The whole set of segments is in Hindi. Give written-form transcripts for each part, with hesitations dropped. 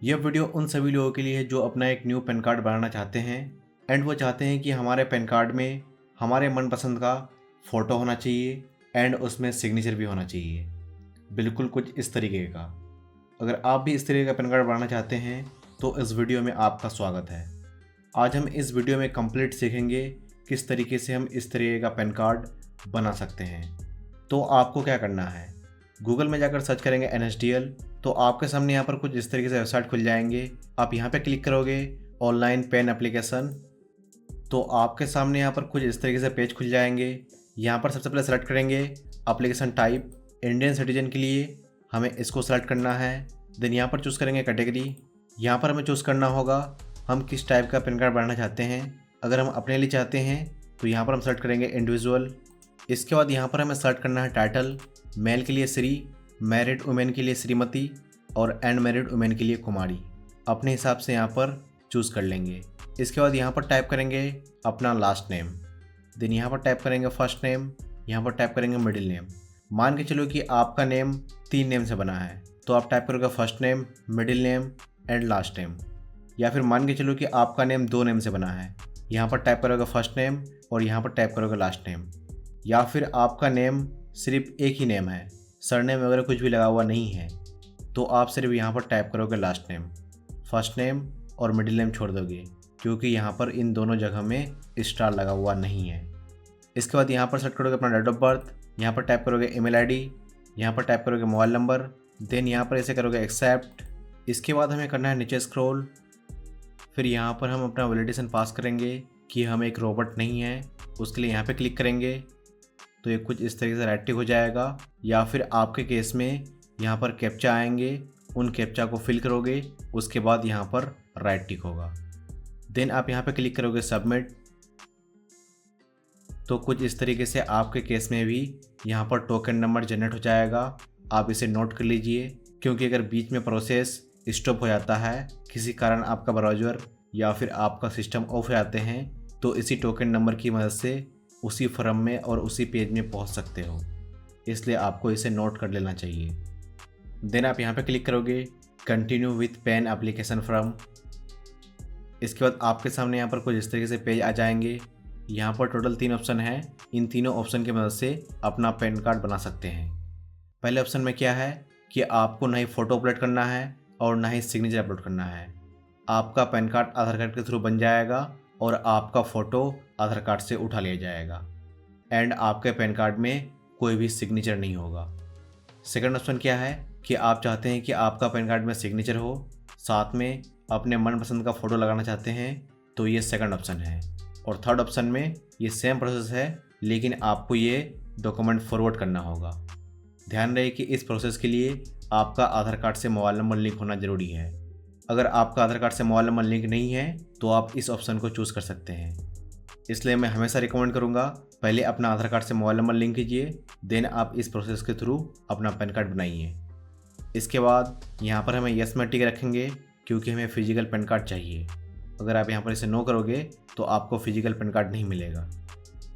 यह वीडियो उन सभी लोगों के लिए है जो अपना एक न्यू पैन कार्ड बनाना चाहते हैं एंड वो चाहते हैं कि हमारे पैन कार्ड में हमारे मनपसंद का फ़ोटो होना चाहिए एंड उसमें सिग्नेचर भी होना चाहिए, बिल्कुल कुछ इस तरीके का। अगर आप भी इस तरीके का पैन कार्ड बनाना चाहते हैं तो इस वीडियो में आपका स्वागत है। आज हम इस वीडियो में कंप्लीट सीखेंगे किस तरीके से हम इस तरीके का पैन कार्ड बना सकते हैं। तो आपको क्या करना है, गूगल में जाकर सर्च करेंगे NSDL, तो आपके सामने यहाँ पर कुछ इस तरीके से वेबसाइट खुल जाएंगे। आप यहाँ पे क्लिक करोगे ऑनलाइन पेन एप्लीकेशन, तो आपके सामने यहाँ पर कुछ इस तरीके से पेज खुल जाएंगे। यहाँ पर सबसे पहले सेलेक्ट करेंगे एप्लीकेशन टाइप, इंडियन सिटीजन के लिए हमें इसको सेलेक्ट करना है। देन यहाँ पर चूज़ करेंगे कैटेगरी, यहाँ पर हमें चूज़ करना होगा हम किस टाइप का पैन कार्ड बनाना चाहते हैं। अगर हम अपने लिए चाहते हैं तो यहाँ पर हम सेलेक्ट करेंगे इंडिविजुअल। इसके बाद यहाँ पर हमें सेलेक्ट करना है टाइटल, मेल के लिए श्री, मैरिड वुमेन के लिए श्रीमती और अनमैरिड वुमेन के लिए कुमारी। अपने हिसाब से यहाँ पर चूज़ कर लेंगे। इसके बाद यहाँ पर टाइप करेंगे अपना लास्ट नेम, देन यहाँ पर टाइप करेंगे फर्स्ट नेम, यहाँ पर टाइप करेंगे मिडिल नेम। मान के चलो कि आपका नेम 3 नेम से बना है तो आप टाइप करोगे first name, middle name and last name. या फिर मान के चलो कि आपका नेम 2 नेम से बना है, यहाँ पर टाइप करोगे फर्स्ट नेम और यहाँ पर टाइप करोगे लास्ट नेम। या फिर आपका नेम सिर्फ एक ही नेम है, सरनेम वगैरह कुछ भी लगा हुआ नहीं है, तो आप सिर्फ यहाँ पर टाइप करोगे लास्ट नेम, फर्स्ट नेम और मिडिल नेम छोड़ दोगे क्योंकि यहाँ पर इन दोनों जगह में स्टार लगा हुआ नहीं है। इसके बाद यहाँ पर सेलेक्ट करोगे अपना डेट ऑफ बर्थ, यहाँ पर टाइप करोगे ईमेल आईडी, यहाँ पर टाइप करोगे मोबाइल नंबर, देन यहाँ पर ऐसे करोगे एक्सेप्ट। इसके बाद हमें करना है नीचे स्क्रॉल, फिर यहाँ पर हम अपना वैलिडेशन पास करेंगे कि हम एक रोबोट नहीं है, उसके लिए यहाँ पे क्लिक करेंगे तो ये कुछ इस तरीके से राइट टिक हो जाएगा। या फिर आपके केस में यहाँ पर कैप्चा आएंगे, उन कैप्चा को फिल करोगे, उसके बाद यहाँ पर राइट टिक होगा। देन आप यहाँ पे क्लिक करोगे सबमिट, तो कुछ इस तरीके से आपके केस में भी यहाँ पर टोकन नंबर जनरेट हो जाएगा। आप इसे नोट कर लीजिए क्योंकि अगर बीच में प्रोसेस स्टॉप हो जाता है, किसी कारण आपका ब्राउज़र या फिर आपका सिस्टम ऑफ हो जाते हैं, तो इसी टोकन नंबर की मदद से उसी फॉर्म में और उसी पेज में पहुंच सकते हो, इसलिए आपको इसे नोट कर लेना चाहिए। देन आप यहाँ पे क्लिक करोगे continue with pen application form. इसके बाद आपके सामने यहाँ पर कुछ इस तरीके से पेज आ जाएंगे। यहाँ पर टोटल 3 ऑप्शन है, इन तीनों ऑप्शन की मदद से अपना पैन कार्ड बना सकते हैं। पहले ऑप्शन में क्या है कि आपको ना ही फ़ोटो अपलोड करना है और ना ही सिग्नेचर अपलोड करना है। आपका पैन कार्ड आधार कार्ड के थ्रू बन जाएगा और आपका फ़ोटो आधार कार्ड से उठा लिया जाएगा एंड आपके पैन कार्ड में कोई भी सिग्नेचर नहीं होगा। सेकंड ऑप्शन क्या है कि आप चाहते हैं कि आपका पैन कार्ड में सिग्नेचर हो, साथ में अपने मनपसंद का फ़ोटो लगाना चाहते हैं, तो ये सेकंड ऑप्शन है। और थर्ड ऑप्शन में ये सेम प्रोसेस है लेकिन आपको ये डॉक्यूमेंट फॉरवर्ड करना होगा। ध्यान रहे कि इस प्रोसेस के लिए आपका आधार कार्ड से मोबाइल नंबर लिंक होना ज़रूरी है। अगर आपका आधार कार्ड से मोबाइल नंबर लिंक नहीं है तो आप इस ऑप्शन को चूज़ कर सकते हैं। इसलिए मैं हमेशा रिकमेंड करूँगा पहले अपना आधार कार्ड से मोबाइल नंबर लिंक कीजिए, देन आप इस प्रोसेस के थ्रू अपना पैन कार्ड बनाइए। इसके बाद यहाँ पर हमें यस में टिक रखेंगे क्योंकि हमें फिजिकल पैन कार्ड चाहिए। अगर आप यहाँ पर इसे नो करोगे तो आपको फिजिकल पैन कार्ड नहीं मिलेगा।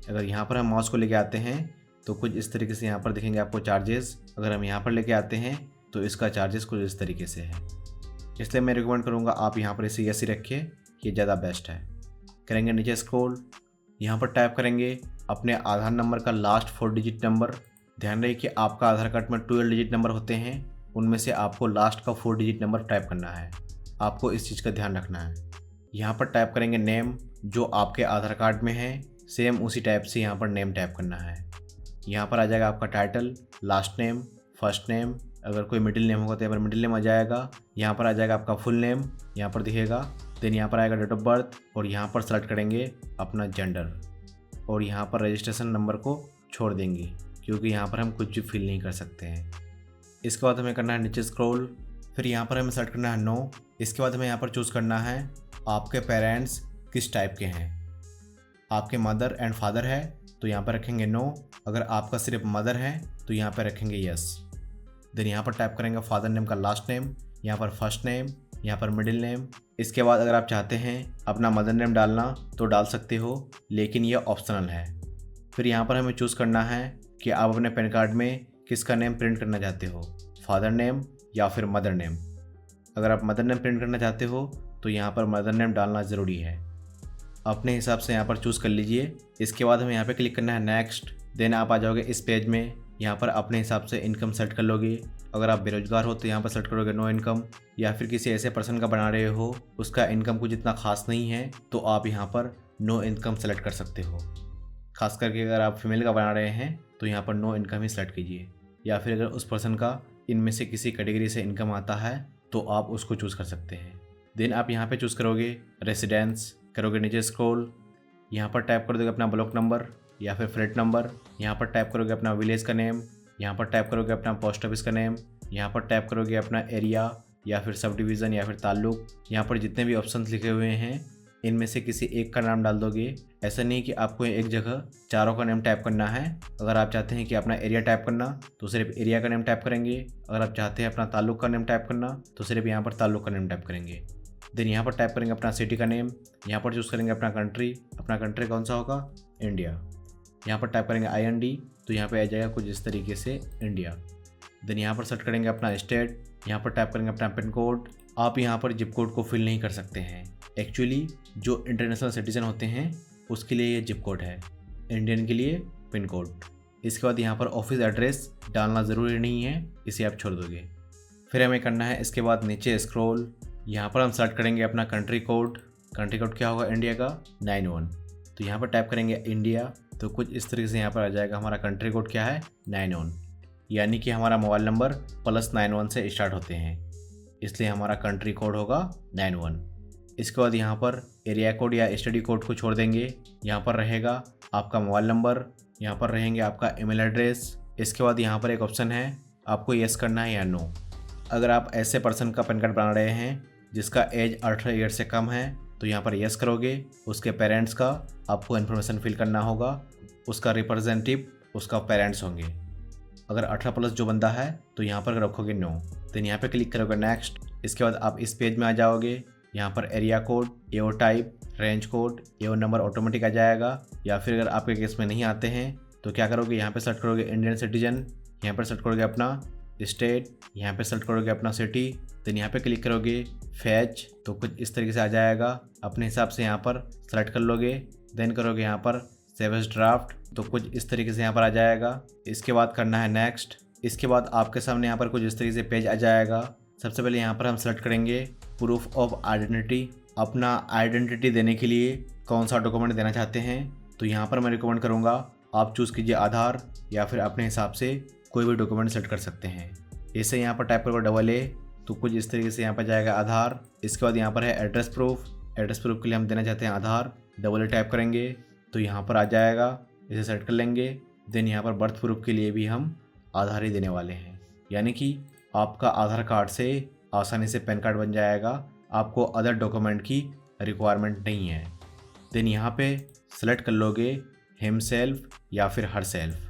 अगर यहाँ पर हम माउस को लेके आते हैं तो कुछ इस तरीके से यहाँ पर दिखेंगे आपको चार्जेस। अगर हम यहाँ पर लेके आते हैं तो इसका चार्जेस कुछ इस तरीके से है, इसलिए मैं रिकमेंड करूँगा आप यहाँ पर इसे यस ही रखिए, ये ज़्यादा बेस्ट है। करेंगे नीचे स्क्रॉल, यहाँ पर टाइप करेंगे अपने आधार नंबर का लास्ट 4 डिजिट नंबर। ध्यान रहे कि आपका आधार कार्ड में 12 डिजिट नंबर होते हैं, उनमें से आपको लास्ट का 4 डिजिट नंबर टाइप करना है। आपको इस चीज़ का ध्यान रखना है। यहाँ पर टाइप करेंगे नेम, जो आपके आधार कार्ड में है सेम उसी टाइप से यहाँ पर नेम टाइप करना है। यहाँ पर आ जाएगा आपका title, last name, first name, अगर कोई मिडिल नेम होगा तो यहाँ पर मिडिल नेम आ जाएगा। यहाँ पर आ जाएगा आपका फुल नेम, यहाँ पर दिखेगा। देन यहाँ पर आएगा डेट ऑफ बर्थ और यहाँ पर सेलेक्ट करेंगे अपना जेंडर और यहाँ पर रजिस्ट्रेशन नंबर को छोड़ देंगे क्योंकि यहाँ पर हम कुछ भी फिल नहीं कर सकते हैं। इसके बाद हमें करना है नीचे स्क्रॉल, फिर यहाँ पर हमें सेलेक्ट करना है नो। इसके बाद हमें यहाँ पर चूज़ करना है आपके पेरेंट्स किस टाइप के हैं। आपके मदर एंड फादर है तो यहाँ पर रखेंगे नो, अगर आपका सिर्फ मदर है तो यहाँ पर रखेंगे यस। देन यहाँ पर टाइप करेंगे फादर नेम का लास्ट नेम, यहाँ पर फर्स्ट नेम, यहाँ पर मिडिल नेम। इसके बाद अगर आप चाहते हैं अपना मदर नेम डालना तो डाल सकते हो, लेकिन यह ऑप्शनल है। फिर यहाँ पर हमें चूज़ करना है कि आप अपने पैन कार्ड में किसका नेम प्रिंट करना चाहते हो, फादर नेम या फिर मदर नेम। अगर आप मदर नेम प्रिंट करना चाहते हो तो यहाँ पर मदर नेम डालना ज़रूरी है। अपने हिसाब से यहाँ पर चूज़ कर लीजिए। इसके बाद हमें यहाँ पे क्लिक करना है नेक्स्ट। देन आप आ जाओगे इस पेज में। यहाँ पर अपने हिसाब से इनकम सेट कर लोगे। अगर आप बेरोजगार हो तो यहाँ पर सेट करोगे नो इनकम, या फिर किसी ऐसे पर्सन का बना रहे हो उसका इनकम कुछ इतना खास नहीं है तो आप यहाँ पर नो इनकम सेलेक्ट कर सकते हो। खास करके अगर आप फीमेल का बना रहे हैं तो यहाँ पर नो इनकम ही सेलेक्ट कीजिए, या फिर अगर उस पर्सन का इनमें से किसी कैटेगरी से इनकम आता है तो आप उसको चूज़ कर सकते हैं। देन आप यहाँ पे चूज़ करोगे रेसिडेंस, करोगे नीचे स्क्रॉल, यहाँ पर टाइप कर दोगे अपना ब्लॉक नंबर या फिर फ्लैट नंबर, यहाँ पर टाइप करोगे अपना विलेज का नेम, यहाँ पर टाइप करोगे अपना पोस्ट ऑफिस का नेम, यहाँ पर टाइप करोगे अपना एरिया या फिर सब डिवीज़न या फिर ताल्लुक। यहाँ पर जितने भी ऑप्शंस लिखे हुए हैं इनमें से किसी एक का नाम डाल दोगे। ऐसा नहीं कि आपको एक जगह चारों का नेम टाइप करना है। अगर आप चाहते हैं कि अपना एरिया टाइप करना तो सिर्फ एरिया का नेम टाइप करेंगे। अगर आप चाहते हैं अपना ताल्लुक का नेम टाइप करना तो सिर्फ यहाँ पर ताल्लुक का नेम टाइप करेंगे। देन यहाँ पर टाइप करेंगे अपना सिटी का नेम, यहाँ पर चूज़ करेंगे अपना कंट्री। अपना कंट्री कौन सा होगा? इंडिया। यहाँ पर टाइप करेंगे IND तो यहाँ पे आ जाएगा कुछ इस तरीके से इंडिया। देन यहाँ पर सेट करेंगे अपना स्टेट, यहाँ पर टाइप करेंगे अपना पिन कोड। आप यहाँ पर जिप कोड को फिल नहीं कर सकते हैं। एक्चुअली जो इंटरनेशनल सिटीजन होते हैं उसके लिए ये जिप कोड है, इंडियन के लिए पिन कोड। इसके बाद यहाँ पर ऑफिस एड्रेस डालना ज़रूरी नहीं है, इसे आप छोड़ दोगे। फिर हमें करना है इसके बाद नीचे स्क्रॉल, यहाँ पर हम सेलेक्ट करेंगे अपना कंट्री कोड। कंट्री कोड क्या होगा? इंडिया का 91। तो यहाँ पर टाइप करेंगे इंडिया तो कुछ इस तरीके से यहाँ पर आ जाएगा हमारा कंट्री कोड क्या है? 91। यानी कि हमारा मोबाइल नंबर +91 से स्टार्ट होते हैं, इसलिए हमारा कंट्री कोड होगा 91। इसके बाद यहाँ पर एरिया कोड या स्टडी कोड को छोड़ देंगे। यहाँ पर रहेगा आपका मोबाइल नंबर, यहाँ पर रहेंगे आपका ईमेल एड्रेस। इसके बाद यहाँ पर एक ऑप्शन है, आपको येस करना है या नो। अगर आप ऐसे पर्सन का पैन कार्ड बना रहे हैं जिसका एज 18 ईयर से कम है तो यहाँ पर येस करोगे। उसके पेरेंट्स का आपको इन्फॉर्मेशन फिल करना होगा, उसका रिप्रेजेंटेटिव उसका पेरेंट्स होंगे। अगर 18+ जो बंदा है तो यहाँ पर रखोगे नो। देन यहाँ पे क्लिक करोगे नेक्स्ट। इसके बाद आप इस पेज में आ जाओगे। यहाँ पर area code, AO type, range code, AO number automatic आ जाएगा। या फिर अगर आपके केस में नहीं आते हैं तो क्या करोगे, यहाँ पे सेलेक्ट करोगे इंडियन सिटीजन, यहाँ पर सेलेक्ट करोगे अपना स्टेट, यहाँ पे सेलेक्ट करोगे अपना सिटी। देन यहाँ पे क्लिक करोगे फैच तो कुछ इस तरीके से आ जाएगा। अपने हिसाब से यहाँ पर सेलेक्ट कर लोगे। देन करोगे यहाँ पर सेव एज ड्राफ्ट तो कुछ इस तरीके से यहाँ पर आ जाएगा। इसके बाद करना है नेक्स्ट। इसके बाद आपके सामने यहाँ पर कुछ इस तरीके से पेज आ जाएगा। सबसे पहले यहाँ पर हम सेलेक्ट करेंगे प्रूफ ऑफ आइडेंटिटी। अपना आइडेंटिटी देने के लिए कौन सा डॉक्यूमेंट देना चाहते हैं तो यहाँ पर मैं रिकमेंड करूँगा आप चूज़ कीजिए आधार, या फिर अपने हिसाब से कोई भी डॉक्यूमेंट सेलेक्ट कर सकते हैं। इसे यहाँ पर टाइप करोगे AA तो कुछ इस तरीके से यहाँ पर जाएगा आधार। इसके बाद यहाँ पर है एड्रेस प्रूफ। एड्रेस प्रूफ के लिए हम देना चाहते हैं आधार, AA टाइप करेंगे तो यहाँ पर आ जाएगा, इसे सेलेक्ट कर लेंगे। देन यहाँ पर बर्थ प्रूफ के लिए भी हम आधार ही देने वाले हैं, यानी कि आपका आधार कार्ड से आसानी से पैन कार्ड बन जाएगा, आपको अदर डॉक्यूमेंट की रिक्वायरमेंट नहीं है। देन यहाँ पे सेलेक्ट कर लोगे हिमसेल्फ या फिर हर सेल्फ।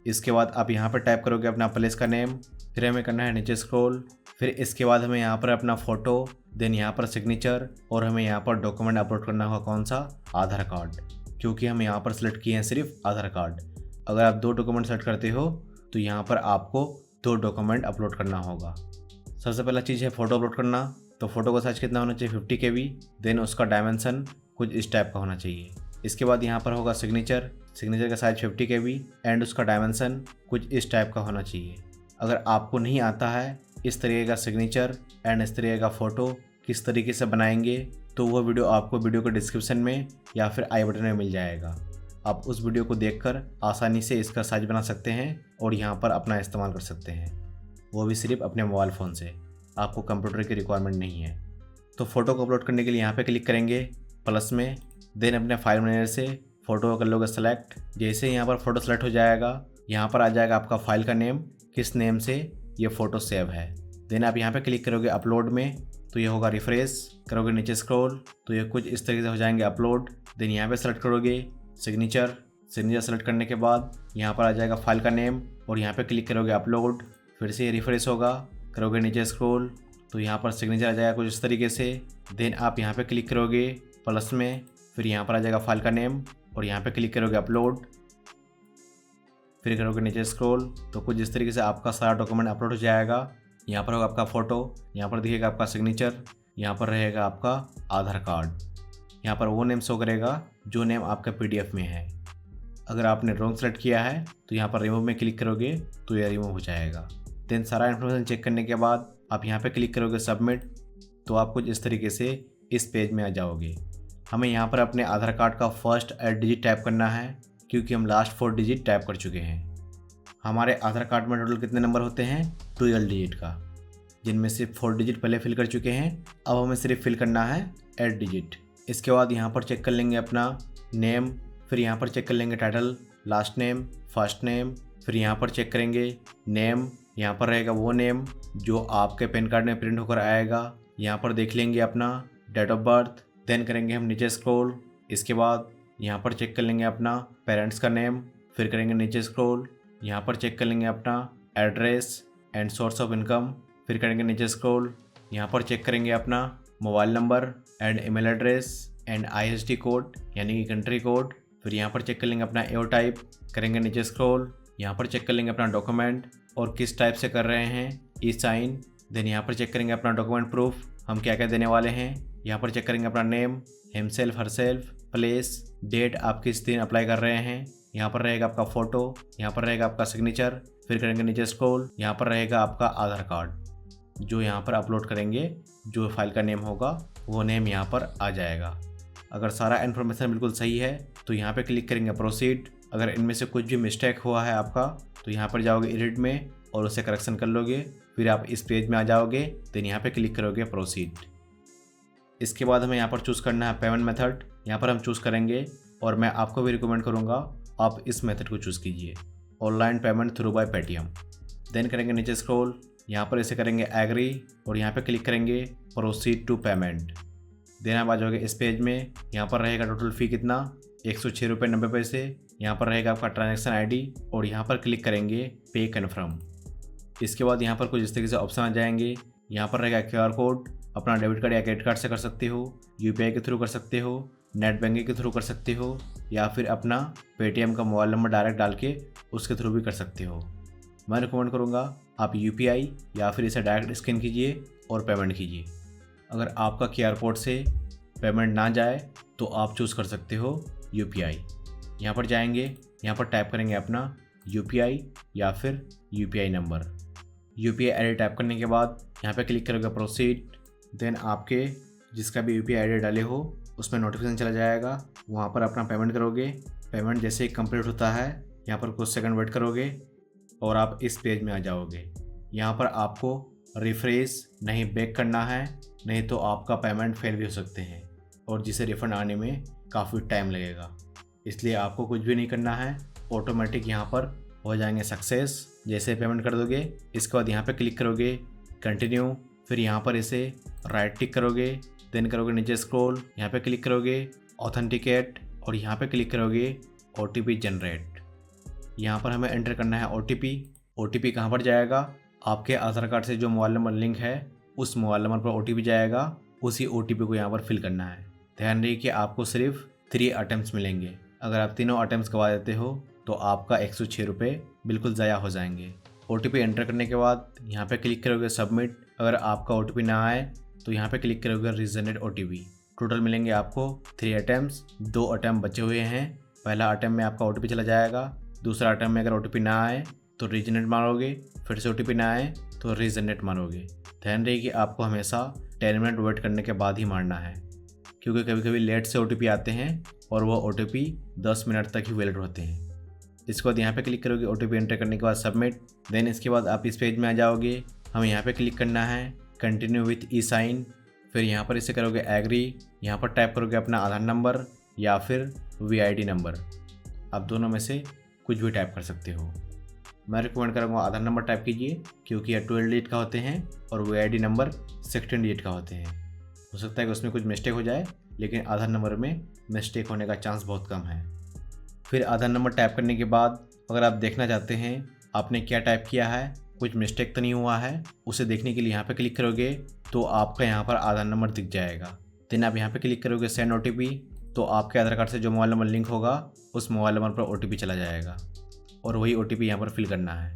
इसके बाद आप यहाँ पर टाइप करोगे अपना प्लेस का नेम। फिर हमें करना है नीचे स्क्रॉल। फिर इसके बाद हमें यहाँ पर अपना फ़ोटो, देन यहाँ पर सिग्नेचर, और हमें यहाँ पर डॉक्यूमेंट अपलोड करना होगा कौन सा? आधार कार्ड, क्योंकि हम यहाँ पर सेलेक्ट किए हैं सिर्फ आधार कार्ड। अगर आप 2 डॉक्यूमेंट सेलेक्ट करते हो तो यहाँ पर आपको 2 डॉक्यूमेंट अपलोड करना होगा। सबसे पहला चीज़ है फ़ोटो अपलोड करना। तो फ़ोटो का साइज़ कितना होना चाहिए? 50 KB। देन उसका डायमेंशन कुछ इस टाइप का होना चाहिए। इसके बाद यहाँ पर होगा सिग्नेचर। सिग्नेचर का साइज़ 50 KB एंड उसका डायमेंशन कुछ इस टाइप का होना चाहिए। अगर आपको नहीं आता है इस तरीके का सिग्नेचर एंड इस तरीके का फ़ोटो किस तरीके से बनाएंगे तो वो वीडियो आपको वीडियो के डिस्क्रिप्शन में या फिर आई बटन में मिल जाएगा। आप उस वीडियो को देखकर आसानी से इसका साइज बना सकते हैं और यहाँ पर अपना इस्तेमाल कर सकते हैं, वो भी सिर्फ अपने मोबाइल फ़ोन से। आपको कंप्यूटर की रिक्वायरमेंट नहीं है। तो फ़ोटो को अपलोड करने के लिए यहाँ पे क्लिक करेंगे प्लस में। देन अपने फाइल मैनेजर से फ़ोटो कर लोगे सेलेक्ट। जैसे ही यहाँ पर फ़ोटो सेलेक्ट हो जाएगा, यहाँ पर आ जाएगा आपका फाइल का नेम, किस नेम से ये फ़ोटो सेव है। देन आप यहाँ पे क्लिक करोगे अपलोड में तो ये होगा रिफ्रेश। करोगे नीचे स्क्रॉल तो ये कुछ इस तरीके से हो जाएंगे अपलोड। देन यहाँ पे सेलेक्ट करोगे सिग्नेचर। सिग्नेचर सेलेक्ट करने के बाद यहाँ पर आ जाएगा फाइल का नेम और यहाँ पे क्लिक करोगे अपलोड। फिर से ये रिफ्रेश होगा। करोगे नीचे स्क्रॉल तो यहाँ पर सिग्नेचर आ जाएगा कुछ इस तरीके से। देन आप यहाँ पे क्लिक करोगे प्लस में, फिर यहाँ पर आ जाएगा फाइल का नेम और यहाँ पे क्लिक करोगे अपलोड। फिर करोगे नीचे स्क्रॉल तो कुछ इस तरीके से आपका सारा डॉक्यूमेंट अपलोड हो जाएगा। यहाँ पर होगा आपका फ़ोटो, यहाँ पर दिखेगा आपका सिग्नेचर, यहाँ पर रहेगा आपका आधार कार्ड। यहाँ पर वो नेम शो करेगा जो नेम आपका PDF में है। अगर आपने रॉन्ग सेलेक्ट किया है तो यहाँ पर रिमूव में क्लिक करोगे तो ये रिमूव हो जाएगा। देन सारा इन्फॉर्मेशन चेक करने के बाद आप यहाँ पे क्लिक करोगे सबमिट, तो आप कुछ इस तरीके से इस पेज में आ जाओगे। हमें यहाँ पर अपने आधार कार्ड का फर्स्ट 8 डिजिट टाइप करना है क्योंकि हम लास्ट 4 डिजिट टाइप कर चुके हैं। हमारे आधार कार्ड में टोटल कितने नंबर होते हैं? 12 डिजिट का, जिनमें से 4 डिजिट पहले फिल कर चुके हैं। अब हमें सिर्फ फिल करना है 8 डिजिट। इसके बाद यहाँ पर चेक कर लेंगे अपना नेम, फिर यहाँ पर चेक कर लेंगे title, last name, first name, फिर यहाँ पर चेक करेंगे नेम। यहाँ पर रहेगा वो नेम जो आपके पैन कार्ड में प्रिंट होकर आएगा। यहाँ पर देख लेंगे अपना डेट ऑफ बर्थ। देन करेंगे हम नीचे स्क्रॉल। इसके बाद यहाँ पर चेक कर लेंगे अपना पेरेंट्स का नेम, फिर करेंगे नीचे स्क्रॉल। यहाँ पर चेक कर लेंगे अपना address and source of income, फिर करेंगे नीचे स्क्रॉल। यहाँ पर चेक करेंगे अपना mobile number and email address and ISD code यानी कि कंट्री कोड। फिर यहाँ पर चेक कर लेंगे अपना AO टाइप, करेंगे नीचे स्क्रॉल। यहाँ पर चेक कर लेंगे अपना डॉक्यूमेंट और किस टाइप से कर रहे हैं, E-साइन। देन यहाँ पर चेक करेंगे अपना डॉक्यूमेंट प्रूफ, हम क्या क्या देने वाले हैं। यहाँ पर चेक करेंगे अपना name, himself, herself, place, date आप किस दिन अप्लाई कर रहे हैं। यहाँ पर रहेगा आपका फ़ोटो, यहाँ पर रहेगा आपका सिग्नेचर, फिर करेंगे नीचे स्क्रॉल। यहाँ पर रहेगा आपका आधार कार्ड जो यहाँ पर अपलोड करेंगे, जो फाइल का नेम होगा वो नेम यहाँ पर आ जाएगा। अगर सारा इन्फॉर्मेशन बिल्कुल सही है तो यहाँ पे क्लिक करेंगे प्रोसीड। अगर इनमें से कुछ भी मिस्टेक हुआ है आपका तो यहाँ पर जाओगे एडिट में और उसे करेक्शन कर लोगे। फिर आप इस पेज में आ जाओगे, देन यहाँ पे क्लिक करोगे प्रोसीड। इसके बाद हमें यहाँ पर चूज़ करना है पेमेंट मेथड। यहाँ पर हम चूज़ करेंगे और मैं आपको भी रिकमेंड करूँगा आप इस मेथड को चूज़ कीजिए, online payment through by Paytm. Then करेंगे नीचे स्क्रॉल, यहाँ पर इसे करेंगे एग्री और यहाँ पे क्लिक करेंगे प्रोसीड टू पेमेंट। देन आप आ जाओगे इस पेज में। यहाँ पर रहेगा टोटल फ़ी कितना, 106 रुपये 90 पैसे। यहाँ पर रहेगा आपका ट्रांजैक्शन ID और यहाँ पर क्लिक करेंगे पे कन्फर्म। इसके बाद यहाँ पर कुछ इस तरीके से ऑप्शन आ जाएंगे। यहाँ पर रहेगा QR कोड, अपना डेबिट कार्ड या क्रेडिट कार्ड से कर सकते हो, UPI के थ्रू कर सकते हो, नेट बैंकिंग के थ्रू कर सकते हो, या फिर अपना पेटीएम का मोबाइल नंबर डायरेक्ट डाल के उसके थ्रू भी कर सकते हो। मैं रिकमेंड करूँगा आप UPI या फिर इसे डायरेक्ट स्कैन कीजिए और पेमेंट कीजिए। अगर आपका QR कोड से पेमेंट ना जाए तो आप चूज़ कर सकते हो UPI। यहाँ पर जाएंगे, यहाँ पर टाइप करेंगे अपना UPI या फिर UPI number. UPI ID type करने के बाद यहाँ पे क्लिक करोगे प्रोसीड। देन आपके जिसका भी UPI ID डाले हो उसमें नोटिफिकेशन चला जाएगा, वहाँ पर अपना पेमेंट करोगे। पेमेंट जैसे ही कंप्लीट होता है यहाँ पर कुछ सेकंड वेट करोगे और आप इस पेज में आ जाओगे। यहाँ पर आपको रिफ्रेश नहीं बैक करना है, नहीं तो आपका पेमेंट फेल भी हो सकते हैं और जिसे रिफ़ंड आने में काफ़ी टाइम लगेगा। इसलिए आपको कुछ भी नहीं करना है, ऑटोमेटिक यहाँ पर हो जाएंगे सक्सेस जैसे पेमेंट कर दोगे। इसके बाद यहाँ पे क्लिक करोगे कंटिन्यू, फिर यहाँ पर इसे राइट टिक करोगे। देन करोगे नीचे स्क्रॉल, यहाँ पे क्लिक करोगे ऑथेंटिकेट और यहाँ पे क्लिक करोगे OTP जनरेट। यहाँ पर हमें एंटर करना है OTP कहाँ पर जाएगा, आपके आधार कार्ड से जो मोबाइल नंबर लिंक है उस मोबाइल नंबर पर OTP जाएगा, उसी OTP को यहाँ पर फिल करना है। ध्यान रखिए कि आपको सिर्फ 3 अटैम्प्ट्स मिलेंगे। अगर आप तीनों अटैम्प्ट्स गवा देते हो तो आपका 106 रुपये बिल्कुल ज़ाया हो जाएंगे। OTP एंटर करने के बाद यहाँ पे क्लिक करोगे सबमिट। अगर आपका OTP ना आए तो यहाँ पे क्लिक करोगे रीजनरेट OTP। टोटल मिलेंगे आपको 3 अटैम्प्ट्स, 2 अटैम्प्ट बचे हुए हैं। पहला अटैम्प्ट में आपका OTP चला जाएगा, दूसरा अटैम्प्ट में अगर OTP ना आए तो रीजनरेट मारोगे, फिर से OTP ना आए तो रीजनरेट मारोगे। ध्यान रहिए कि आपको हमेशा 10 मिनट वेट करने के बाद ही मारना है, क्योंकि कभी कभी लेट से OTP आते हैं और वो OTP 10 मिनट तक ही वैलिड होते हैं। इसके बाद यहाँ पे क्लिक करोगे OTP एंटर करने के बाद सबमिट। देन इसके बाद आप इस पेज में आ जाओगे। हमें यहाँ पे क्लिक करना है कंटिन्यू विथ E-साइन, फिर यहाँ पर इसे करोगे एग्री। यहाँ पर टाइप करोगे अपना आधार नंबर या फिर VID नंबर, आप दोनों में से कुछ भी टाइप कर सकते हो। मैं रिकमेंड करूँगा आधार नंबर टाइप कीजिए क्योंकि ये 12 डिजिट का होते हैं और VID नंबर 16 डिजिट का होते हैं। हो सकता है कि उसमें कुछ मिस्टेक हो जाए, लेकिन आधार नंबर में मिस्टेक होने का चांस बहुत कम है। फिर आधार नंबर टाइप करने के बाद अगर आप देखना चाहते हैं आपने क्या टाइप किया है, कुछ मिस्टेक तो नहीं हुआ है, उसे देखने के लिए यहाँ पे क्लिक करोगे तो आपका यहाँ पर आधार नंबर दिख जाएगा। देन आप यहाँ पे क्लिक करोगे सेंड OTP, तो आपके आधार कार्ड से जो मोबाइल नंबर लिंक होगा उस मोबाइल नंबर पर OTP चला जाएगा और वही OTP यहाँ पर फिल करना है।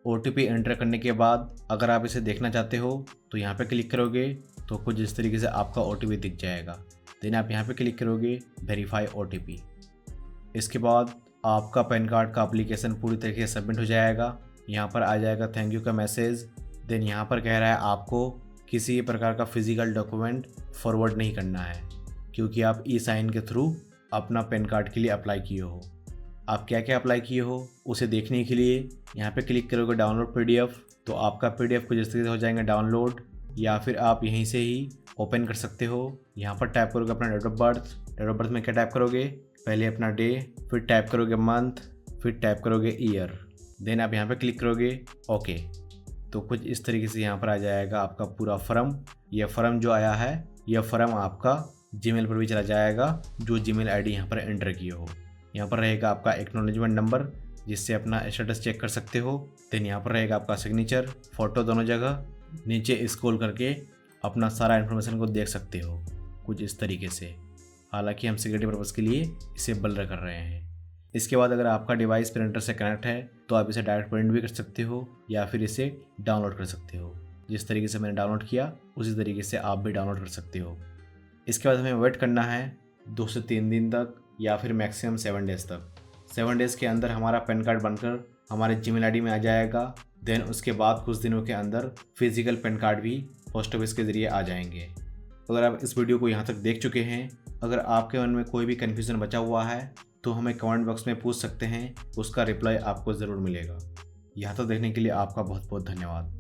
OTP एंटर करने के बाद अगर आप इसे देखना चाहते हो तो यहाँ पे क्लिक करोगे तो कुछ इस तरीके से आपका OTP दिख जाएगा। देन आप यहाँ पे क्लिक करोगे वेरीफाई OTP। इसके बाद आपका पैन कार्ड का एप्लीकेशन पूरी तरीके से सबमिट हो जाएगा। यहाँ पर आ जाएगा थैंक यू का मैसेज। देन यहाँ पर कह रहा है आपको किसी प्रकार का फिजिकल डॉक्यूमेंट फॉरवर्ड नहीं करना है, क्योंकि आप ई-साइन के थ्रू अपना पैन कार्ड के लिए अप्लाई किए हो। आप क्या क्या अप्लाई किए हो उसे देखने के लिए यहाँ पे क्लिक करोगे डाउनलोड PDF, तो आपका PDF कुछ इस तरीके से हो जाएगा डाउनलोड, या फिर आप यहीं से ही ओपन कर सकते हो। यहाँ पर टाइप करोगे अपना date of birth. Date of birth में क्या टाइप करोगे, पहले अपना डे, फिर टाइप करोगे मंथ, फिर टाइप करोगे ईयर। देन आप यहाँ पे क्लिक करोगे ओके। तो कुछ इस तरीके से यहाँ पर आ जाएगा आपका पूरा फॉर्म। यह फॉर्म जो आया है यह फॉर्म आपका जीमेल पर भी चला जाएगा, जो जीमेल आईडी यहाँ पर एंटर किए हो। यहाँ पर रहेगा आपका एक्नॉलेजमेंट नंबर, जिससे अपना स्टेटस चेक कर सकते हो। देन यहाँ पर रहेगा आपका सिग्नेचर, फोटो दोनों जगह। नीचे स्क्रॉल करके अपना सारा इन्फॉर्मेशन को देख सकते हो कुछ इस तरीके से। हालांकि हम सिक्योरिटी पर्पज़ के लिए इसे ब्लर कर रहे हैं। इसके बाद अगर आपका डिवाइस प्रिंटर से कनेक्ट है तो आप इसे डायरेक्ट प्रिंट भी कर सकते हो या फिर इसे डाउनलोड कर सकते हो। जिस तरीके से मैंने डाउनलोड किया उसी तरीके से आप भी डाउनलोड कर सकते हो। इसके बाद हमें वेट करना है 2 से 3 दिन तक या फिर मैक्सिमम 7 डेज़ तक। 7 डेज़ के अंदर हमारा पैन कार्ड बनकर हमारे जीमेल आईडी में आ जाएगा। देन उसके बाद कुछ दिनों के अंदर फिजिकल पैन कार्ड भी पोस्ट ऑफिस के ज़रिए आ जाएंगे। अगर आप इस वीडियो को यहाँ तक देख चुके हैं, अगर आपके मन में कोई भी कन्फ्यूज़न बचा हुआ है तो हमें कमेंट बॉक्स में पूछ सकते हैं, उसका रिप्लाई आपको ज़रूर मिलेगा। यहाँ तक देखने के लिए आपका बहुत बहुत धन्यवाद।